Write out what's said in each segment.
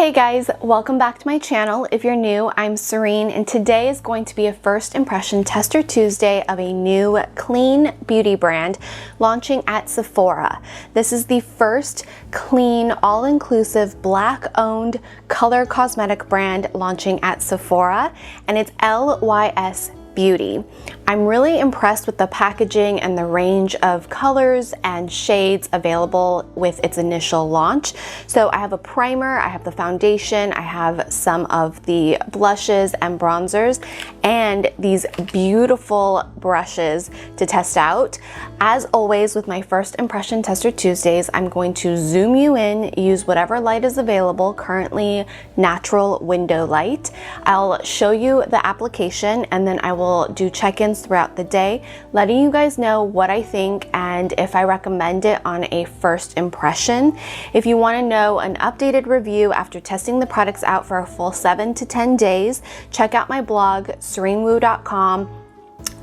Hey guys, welcome back to my channel. If you're new, I'm Serein, and today is going to be a first impression Tester Tuesday of a new clean beauty brand launching at Sephora. This is the first clean, all-inclusive, Black-owned color cosmetic brand launching at Sephora, and it's LYS Beauty. I'm really impressed with the packaging and the range of colors and shades available with its initial launch. So I have a primer, I have the foundation, I have some of the blushes and bronzers, and these beautiful brushes to test out. As always with my first impression Tester Tuesdays, I'm going to zoom you in, use whatever light is available, currently natural window light. I'll show you the application and then I will do check-ins throughout the day, letting you guys know what I think and if I recommend it on a first impression. If you want to know an updated review after testing the products out for a full 7 to 10 days, check out my blog, sereinwoo.com.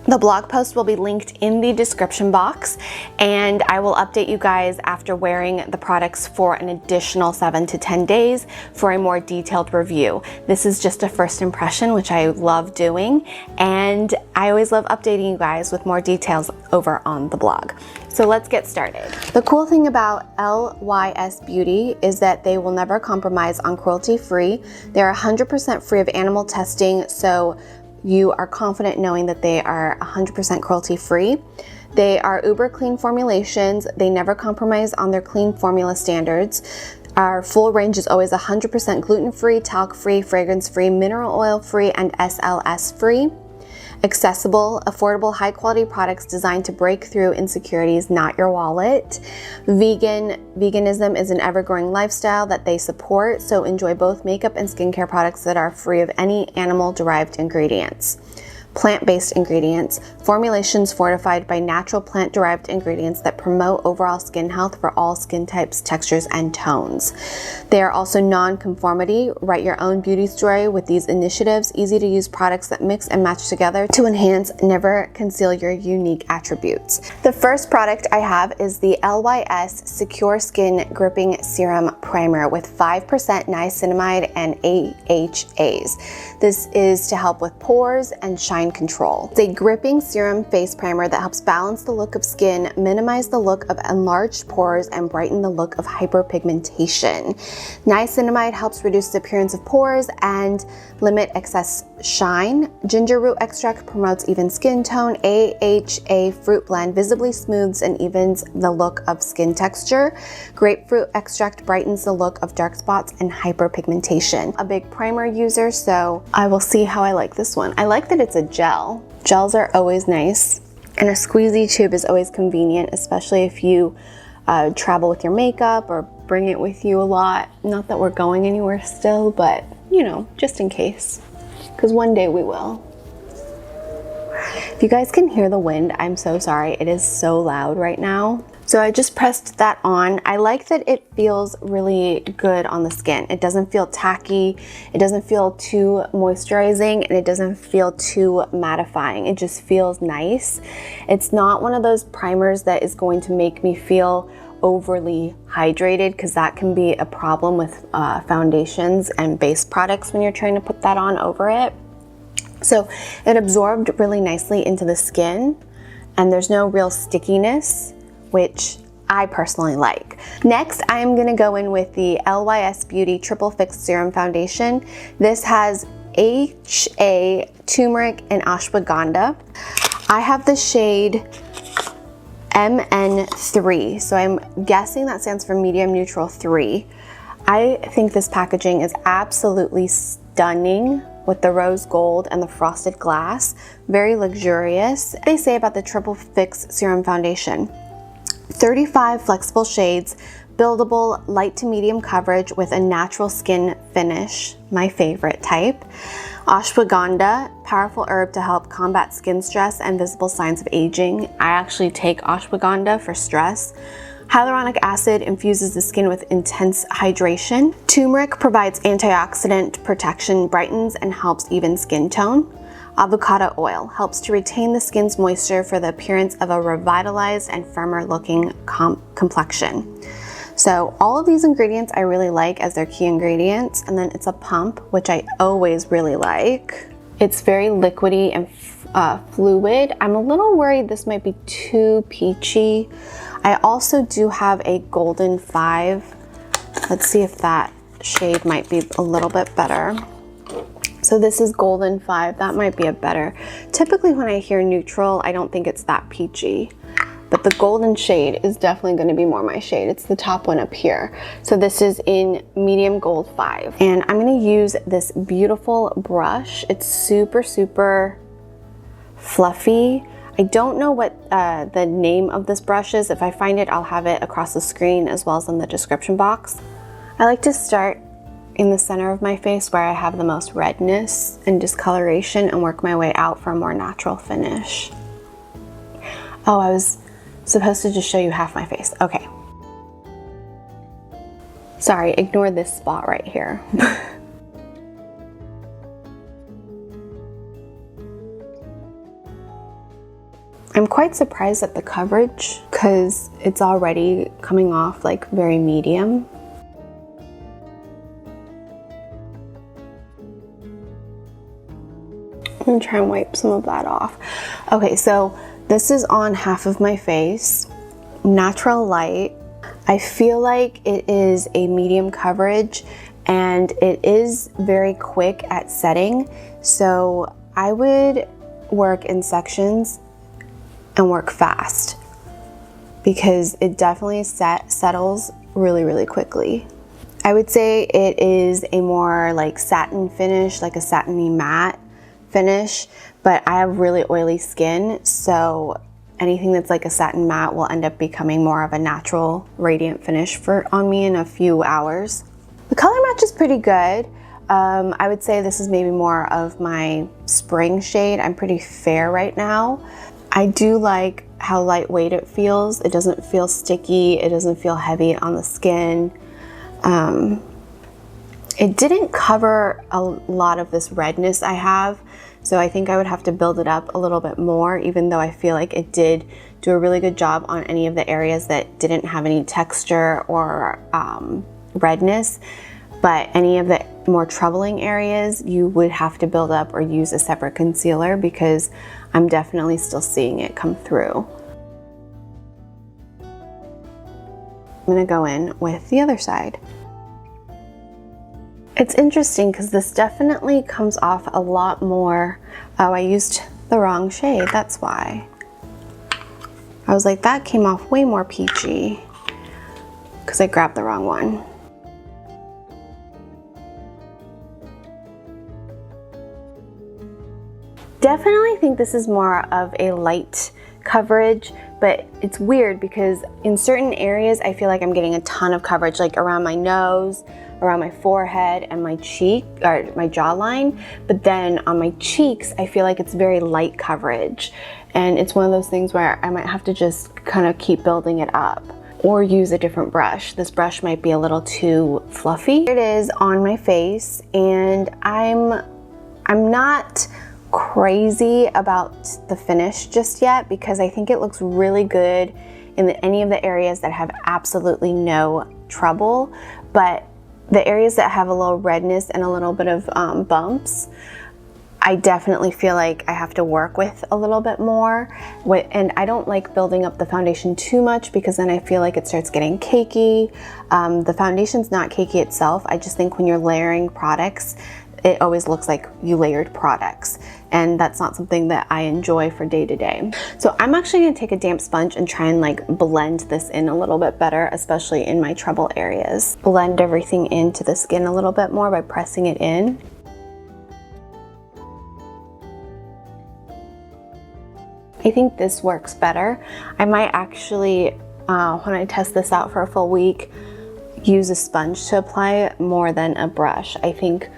The blog post will be linked in the description box, and I will update you guys after wearing the products for an additional 7 to 10 days for a more detailed review. This is just a first impression, which I love doing, and I always love updating you guys with more details over on the blog. So let's get started. The cool thing about LYS Beauty is that they will never compromise on cruelty-free. They're 100% free of animal testing, so you are confident knowing that they are 100% cruelty-free. They are uber clean formulations. They never compromise on their clean formula standards. Our full range is always 100% gluten-free, talc-free, fragrance-free, mineral oil-free, and SLS-free. Accessible, affordable, high-quality products designed to break through insecurities, not your wallet. Veganism is an ever-growing lifestyle that they support, so enjoy both makeup and skincare products that are free of any animal-derived ingredients. Plant-based ingredients, formulations fortified by natural plant-derived ingredients that promote overall skin health for all skin types, textures, and tones. They are also non-conformity. Write your own beauty story with these initiatives, easy-to-use products that mix and match together to enhance, never conceal your unique attributes. The first product I have is the LYS Secure Skin Gripping Serum Primer with 5% niacinamide and AHAs. This is to help with pores and shine control. It's a gripping serum face primer that helps balance the look of skin, minimize the look of enlarged pores, and brighten the look of hyperpigmentation. Niacinamide helps reduce the appearance of pores and limit excess shine. Ginger root extract promotes even skin tone. AHA fruit blend visibly smooths and evens the look of skin texture. Grapefruit extract brightens the look of dark spots and hyperpigmentation. A big primer user, so I will see how I like this one. I like that it's a gel. Gels are always nice, and a squeezy tube is always convenient, especially if you travel with your makeup or bring it with you a lot. Not that we're going anywhere still, but you know, just in case, because one day we will. If you guys can hear the wind, I'm so sorry. It is so loud right now. So I just pressed that on. I like that it feels really good on the skin. It doesn't feel tacky, it doesn't feel too moisturizing, and it doesn't feel too mattifying. It just feels nice. It's not one of those primers that is going to make me feel overly hydrated, because that can be a problem with foundations and base products when you're trying to put that on over it. So it absorbed really nicely into the skin, and there's no real stickiness, which I personally like. Next, I am gonna go in with the LYS Beauty Triple Fix Serum Foundation. This has HA, turmeric, and ashwagandha. I have the shade MN3, so I'm guessing that stands for medium neutral 3. I think this packaging is absolutely stunning with the rose gold and the frosted glass. Very luxurious. They say about the Triple Fix Serum Foundation: 35 flexible shades, buildable, light to medium coverage with a natural skin finish, my favorite type. Ashwagandha, powerful herb to help combat skin stress and visible signs of aging. I actually take ashwagandha for stress. Hyaluronic acid infuses the skin with intense hydration. Turmeric provides antioxidant protection, brightens and helps even skin tone. Avocado oil helps to retain the skin's moisture for the appearance of a revitalized and firmer looking complexion. So all of these ingredients I really like as their key ingredients, and then it's a pump, which I always really like. It's very liquidy and fluid. I'm a little worried this might be too peachy. I also do have a Golden 5. Let's see if that shade might be a little bit better. So this is Golden 5, that might be a better. Typically when I hear neutral, I don't think it's that peachy, but the golden shade is definitely gonna be more my shade. It's the top one up here. So this is in medium gold 5. And I'm gonna use this beautiful brush. It's super, super fluffy. I don't know what the name of this brush is. If I find it, I'll have it across the screen as well as in the description box. I like to start in the center of my face where I have the most redness and discoloration and work my way out for a more natural finish. Oh, I was supposed to just show you half my face. Okay. Sorry, ignore this spot right here. I'm quite surprised at the coverage because it's already coming off like very medium. I'm gonna try and wipe some of that off. Okay, so this is on half of my face, natural light. I feel like it is a medium coverage and it is very quick at setting. So I would work in sections and work fast because it definitely settles really, really quickly. I would say it is a more like satin finish, like a satiny matte finish, but I have really oily skin, so anything that's like a satin matte will end up becoming more of a natural radiant finish on me in a few hours. The color match is pretty good. I would say this is maybe more of my spring shade. I'm pretty fair right now. I do like how lightweight it feels. It doesn't feel sticky. It doesn't feel heavy on the skin. It didn't cover a lot of this redness I have, so I think I would have to build it up a little bit more, even though I feel like it did do a really good job on any of the areas that didn't have any texture or redness. But any of the more troubling areas, you would have to build up or use a separate concealer because I'm definitely still seeing it come through. I'm gonna go in with the other side. It's interesting because this definitely comes off a lot more. Oh, I used the wrong shade, that's why. I was like, that came off way more peachy because I grabbed the wrong one. Definitely think this is more of a light coverage, but it's weird because in certain areas I feel like I'm getting a ton of coverage, like around my nose, around my forehead and my cheek or my jawline, but then on my cheeks I feel like it's very light coverage, and it's one of those things where I might have to just kind of keep building it up or use a different brush. This brush might be a little too fluffy. Here it is on my face, and I'm not crazy about the finish just yet because I think it looks really good in any of the areas that have absolutely no trouble, but the areas that have a little redness and a little bit of bumps, I definitely feel like I have to work with a little bit more. And I don't like building up the foundation too much because then I feel like it starts getting cakey. The foundation's not cakey itself. I just think when you're layering products, it always looks like you layered products, and that's not something that I enjoy for day to day. So I'm actually gonna take a damp sponge and try and like blend this in a little bit better, especially in my trouble areas. Blend everything into the skin a little bit more by pressing it in. I think this works better. I might actually, when I test this out for a full week, use a sponge to apply it more than a brush. I think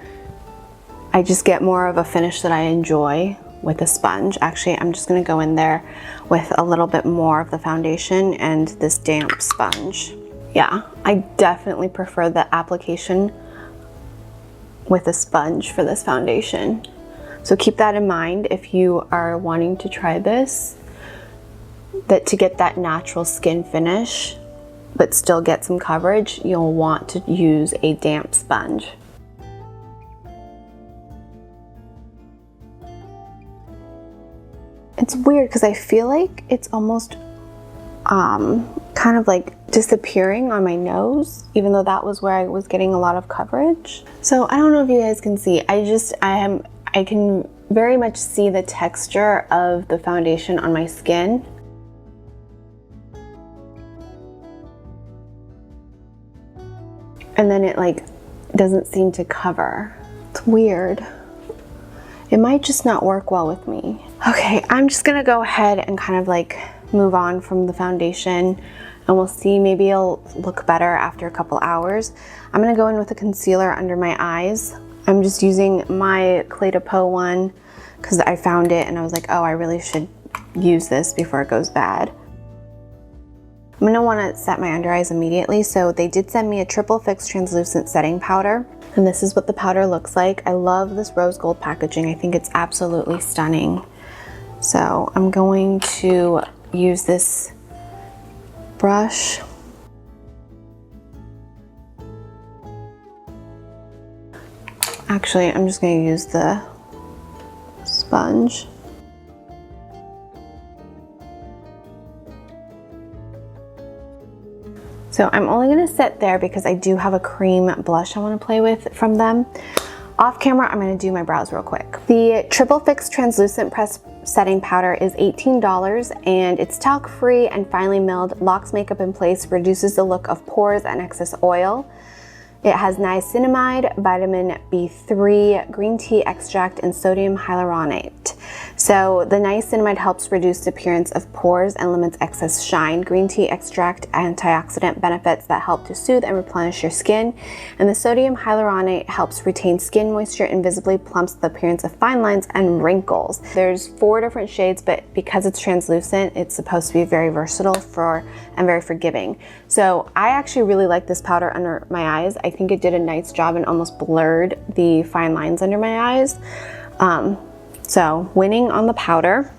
I just get more of a finish that I enjoy with a sponge. Actually, I'm just gonna go in there with a little bit more of the foundation and this damp sponge. Yeah, I definitely prefer the application with a sponge for this foundation. So keep that in mind if you are wanting to try this, that to get that natural skin finish, but still get some coverage, you'll want to use a damp sponge. It's weird because I feel like it's almost kind of like disappearing on my nose, even though that was where I was getting a lot of coverage. So I don't know if you guys can see, I can very much see the texture of the foundation on my skin. And then it like doesn't seem to cover. It's weird. It might just not work well with me. Okay, I'm just gonna go ahead and kind of like move on from the foundation, and we'll see, maybe it'll look better after a couple hours. I'm gonna go in with a concealer under my eyes. I'm just using my Clé de Peau one because I found it and I was like, oh, I really should use this before it goes bad. I'm gonna wanna set my under eyes immediately, so they did send me a triple fix translucent setting powder, and this is what the powder looks like. I love this rose gold packaging. I think it's absolutely stunning. So I'm going to use this brush. Actually, I'm just gonna use the sponge. So I'm only gonna sit there because I do have a cream blush I wanna play with from them. Off camera, I'm gonna do my brows real quick. The Triple Fix Translucent Press Setting Powder is $18 and it's talc free and finely milled, locks makeup in place, reduces the look of pores and excess oil. It has niacinamide, vitamin B3, green tea extract, and sodium hyaluronate. So the niacinamide helps reduce the appearance of pores and limits excess shine. Green tea extract antioxidant benefits that help to soothe and replenish your skin. And the sodium hyaluronate helps retain skin moisture and visibly plumps the appearance of fine lines and wrinkles. There's 4 different shades, but because it's translucent, it's supposed to be very versatile and very forgiving. So I actually really like this powder under my eyes. I think it did a nice job and almost blurred the fine lines under my eyes. So winning on the powder.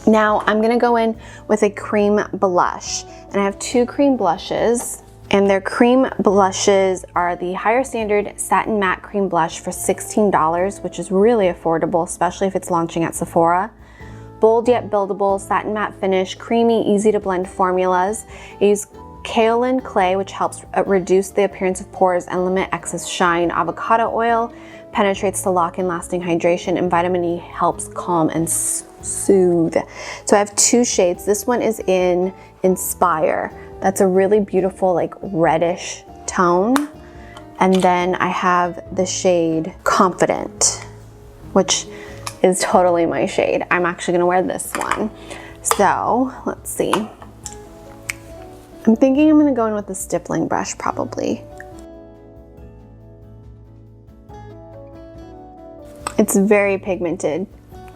Now I'm gonna go in with a cream blush, and I have 2 cream blushes, and their cream blushes are the Higher Standard Satin Matte Cream Blush for $16, which is really affordable, especially if it's launching at Sephora. Bold yet buildable, satin matte finish, creamy, easy to blend formulas. I use kaolin clay, which helps reduce the appearance of pores and limit excess shine. Avocado oil penetrates the lock-in lasting hydration, and vitamin E helps calm and soothe. So I have 2 shades. This one is in Inspire. That's a really beautiful like reddish tone. And then I have the shade Confident, which is totally my shade. I'm actually gonna wear this one. So let's see. I'm thinking I'm gonna go in with the stippling brush probably. It's very pigmented.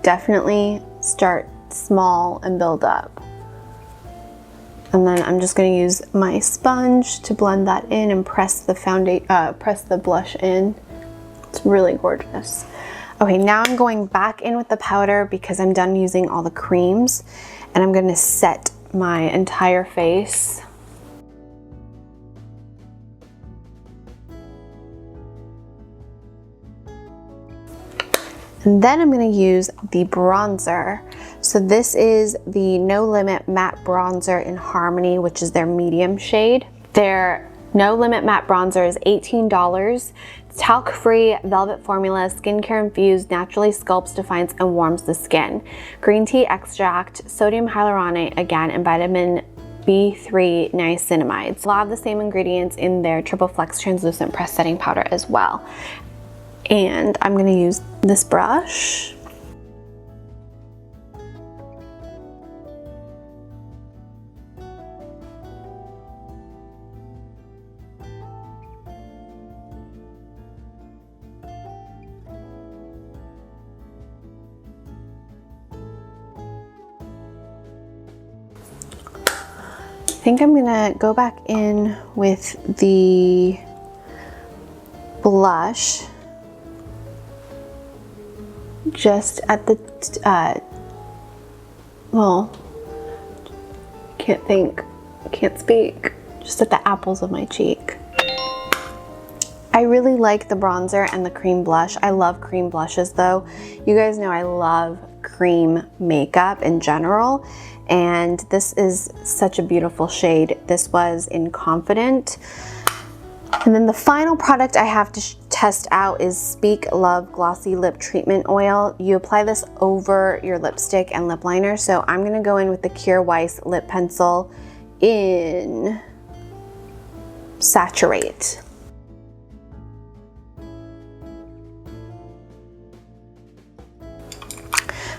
Definitely start small and build up. And then I'm just gonna use my sponge to blend that in and press the blush in. It's really gorgeous. Okay, now I'm going back in with the powder because I'm done using all the creams, and I'm gonna set my entire face. And then I'm gonna use the bronzer. So this is the No Limit Matte Bronzer in Harmony, which is their medium shade. Their No Limit Matte Bronzer is $18. It's talc-free, velvet formula, skincare infused, naturally sculpts, defines, and warms the skin. Green tea extract, sodium hyaluronate again, and vitamin B3 niacinamide. A lot of the same ingredients in their Triple Flex Translucent Press Setting Powder as well. And I'm gonna use this brush. I think I'm gonna go back in with the blush just at the, can't speak, just at the apples of my cheek. I really like the bronzer and the cream blush. I love cream blushes though. You guys know I love cream makeup in general, and this is such a beautiful shade. This was in Confident. And then the final product I have to test out is Speak Love Glossy Lip Treatment Oil. You apply this over your lipstick and lip liner. So I'm gonna go in with the Kjaer Weis lip pencil in Saturate.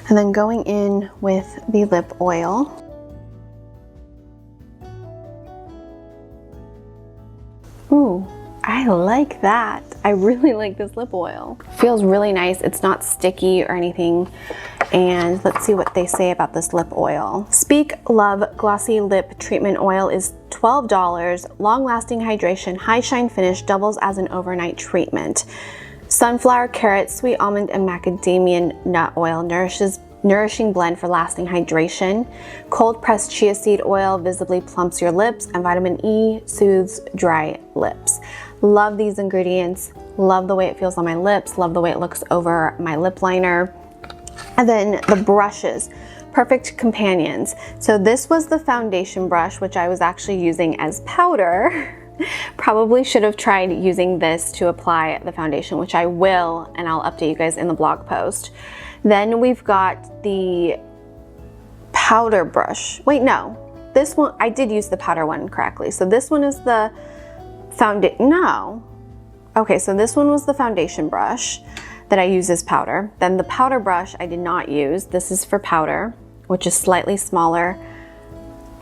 And then going in with the lip oil. Ooh, I like that. I really like this lip oil. Feels really nice. It's not sticky or anything. And let's see what they say about this lip oil. Speak Love Glossy Lip Treatment Oil is $12. Long-lasting hydration, high shine finish, doubles as an overnight treatment. Sunflower, carrot, sweet almond, and macadamia nut oil nourishing blend for lasting hydration. Cold pressed chia seed oil visibly plumps your lips, and vitamin E soothes dry lips. Love these ingredients. Love the way it feels on my lips. Love the way it looks over my lip liner. And then the brushes. Perfect companions. So this was the foundation brush, which I was actually using as powder. Probably should have tried using this to apply the foundation, which I will, and I'll update you guys in the blog post. Then we've got the powder brush. Wait, no, this one, I did use the powder one correctly. So this one is the foundation, no. Okay, so this one was the foundation brush that I use as powder. Then the powder brush I did not use. This is for powder, which is slightly smaller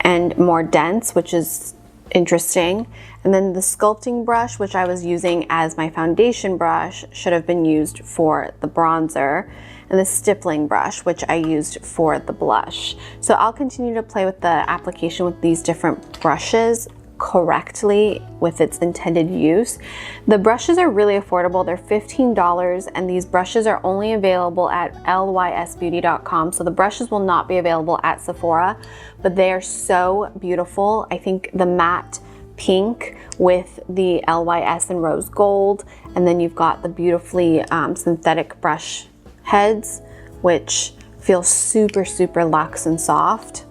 and more dense, which is interesting. And then the sculpting brush, which I was using as my foundation brush, should have been used for the bronzer. And the stippling brush, which I used for the blush. So I'll continue to play with the application with these different brushes correctly with its intended use. The brushes are really affordable. They're $15, and these brushes are only available at lysbeauty.com. So the brushes will not be available at Sephora, but they are so beautiful. I think the matte pink with the LYS and rose gold, and then you've got the beautifully synthetic brush heads, which feel super, super luxe and soft.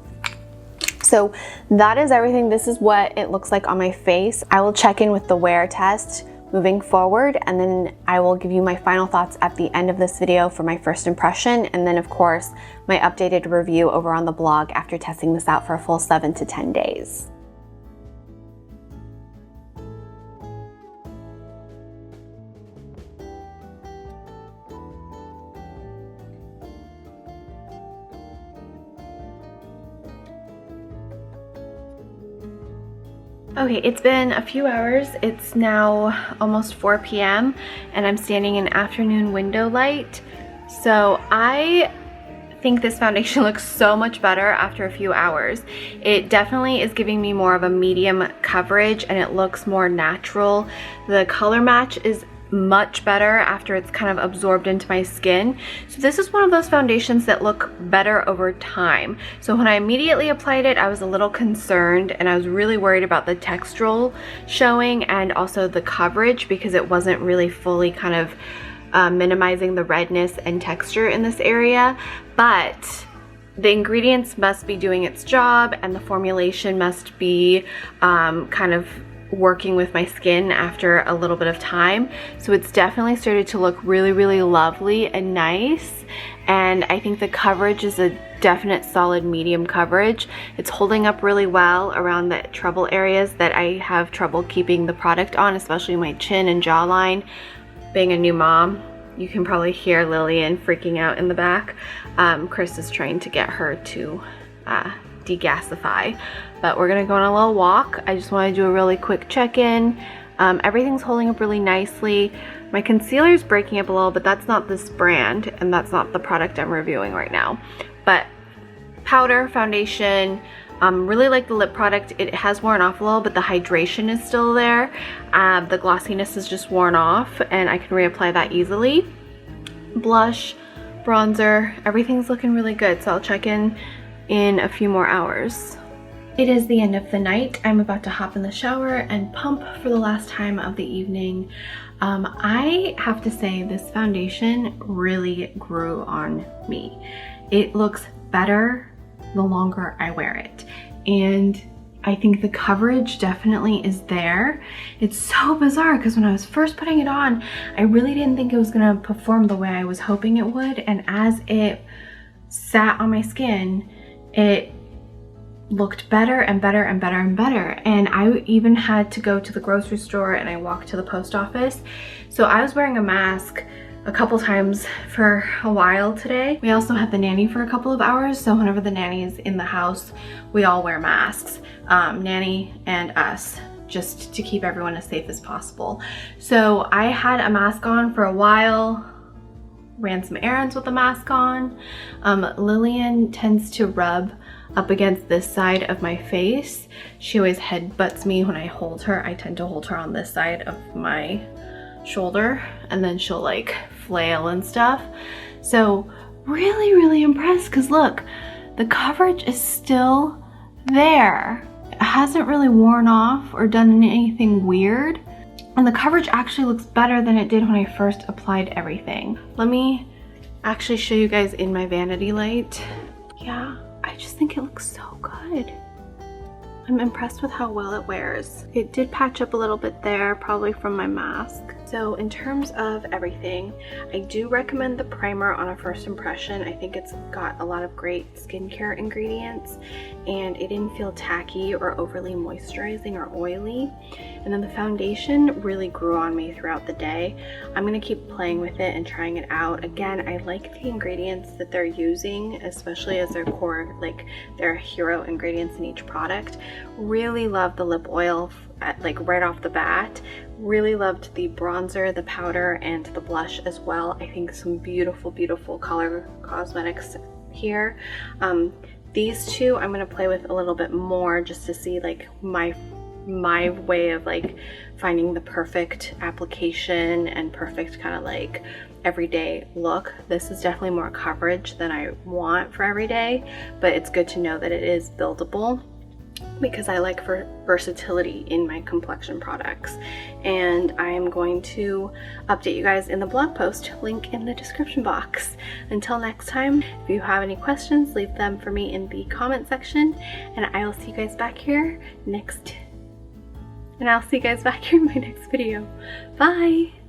So that is everything. This is what it looks like on my face. I will check in with the wear test moving forward, and then I will give you my final thoughts at the end of this video for my first impression, and then of course my updated review over on the blog after testing this out for a full 7 to 10 days. Okay, it's been a few hours. It's now almost 4 p.m. and I'm standing in afternoon window light. So I think this foundation looks so much better after a few hours. It definitely is giving me more of a medium coverage and it looks more natural. The color match is much better after it's kind of absorbed into my skin. So this is one of those foundations that look better over time. So when I immediately applied it, I was a little concerned and I was really worried about the textural showing and also the coverage because it wasn't really fully kind of minimizing the redness and texture in this area. But the ingredients must be doing its job and the formulation must be kind of working with my skin after a little bit of time. So it's definitely started to look really, really lovely and nice. And I think the coverage is a definite solid medium coverage. It's holding up really well around the trouble areas that I have trouble keeping the product on, especially my chin and jawline. Being a new mom, you can probably hear Lillian freaking out in the back. Chris is trying to get her to degasify, but we're gonna go on a little walk. I just want to do a really quick check-in. Everything's holding up really nicely. My concealer is breaking up a little, but that's not this brand and that's not the product I'm reviewing right now. But powder, foundation, really like the lip product. It has worn off a little, but the hydration is still there. The glossiness is just worn off and I can reapply that easily. Blush, bronzer, everything's looking really good. So I'll check in a few more hours. It is the end of the night. I'm about to hop in the shower and pump for the last time of the evening. I have to say this foundation really grew on me. It looks better the longer I wear it. And I think the coverage definitely is there. It's so bizarre because when I was first putting it on, I really didn't think it was gonna perform the way I was hoping it would. And as it sat on my skin, it looked better and better and better and better. And I even had to go to the grocery store and I walked to the post office. So I was wearing a mask a couple times for a while today. We also had the nanny for a couple of hours, so whenever the nanny is in the house, we all wear masks, nanny and us, just to keep everyone as safe as possible. So I had a mask on for a while, ran some errands with the mask on. Lillian tends to rub up against this side of my face. She always headbutts me when I hold her. I tend to hold her on this side of my shoulder, and then she'll like flail and stuff. So really impressed, because look, the coverage is still there. It hasn't really worn off or done anything weird, and the coverage actually looks better than it did when I first applied everything. Let me actually show you guys in my vanity light. Yeah, I just think it looks so good. I'm impressed with how well it wears. It did patch up a little bit there, probably from my mask. So in terms of everything, I do recommend the primer on a first impression. I think it's got a lot of great skincare ingredients, and it didn't feel tacky or overly moisturizing or oily. And then the foundation really grew on me throughout the day. I'm gonna keep playing with it and trying it out. Again, I like the ingredients that they're using, especially as their core, like their hero ingredients in each product. Really love the lip oil like right off the bat. Really loved the bronzer, the powder, and the blush as well. I think some beautiful color cosmetics here. These two I'm gonna play with a little bit more just to see like my way of like finding the perfect application and perfect kind of like everyday look. This is definitely more coverage than I want for everyday, but it's good to know that it is buildable, because I like for versatility in my complexion products. And I am going to update you guys in the blog post, link in the description box. Until next time, if you have any questions, leave them for me in the comment section, and I will see you guys back here in my next video. Bye!